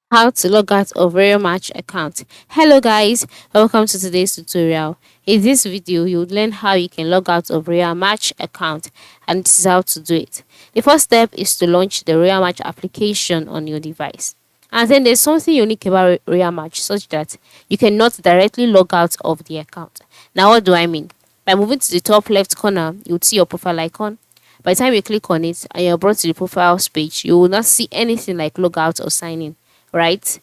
How to log out of Royal Match account. Hello guys, welcome to today's tutorial. In this video, you'll learn how you can log out of Royal Match account, and this is how to do it. The first step is to launch the Royal Match application on your device. And then there's something unique about Royal Match such that you cannot directly log out of the account. Now what do I mean? By moving to the top left corner, you'll see your profile icon. By the time you click on it and you're brought to the profiles page, you will not see anything like logout or sign in, right?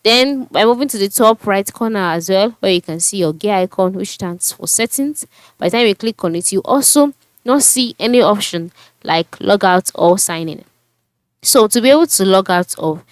Then by moving to the top right corner as well, where you can see your gear icon, which stands for settings. By the time you click on it, you also not see any option like logout or sign in. So to be able to log out of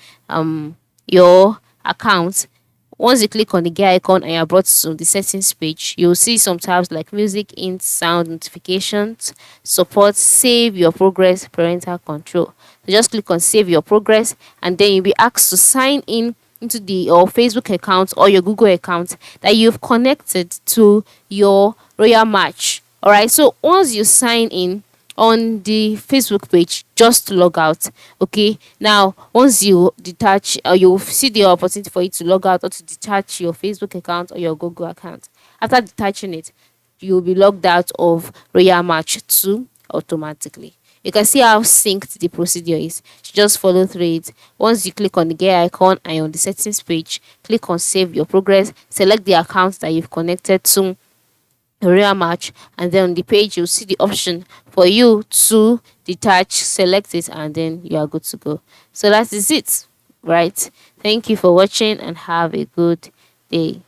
your account, once you click on the gear icon and you're brought to the settings page, you'll see some tabs like music, int, sound, notifications, support, save your progress, parental control. So just click on save your progress, and then you'll be asked to sign in into the your Facebook account or your Google account that you've connected to your Royal Match. Alright, so once you sign in on the Facebook page, just log out. Okay, now once you detach, you see the opportunity for you to log out or to detach your Facebook account or your Google account. After detaching it, you'll be logged out of Royal Match 2 automatically. You can see how synced the procedure is. Just follow through it. Once you click on the gear icon and you're on the settings page, click on save your progress, select the account that you've connected to Real Match, and then on the page you'll see the option for you to detach. Select it and then you are good to go. So that is it, right? Thank you for watching and have a good day.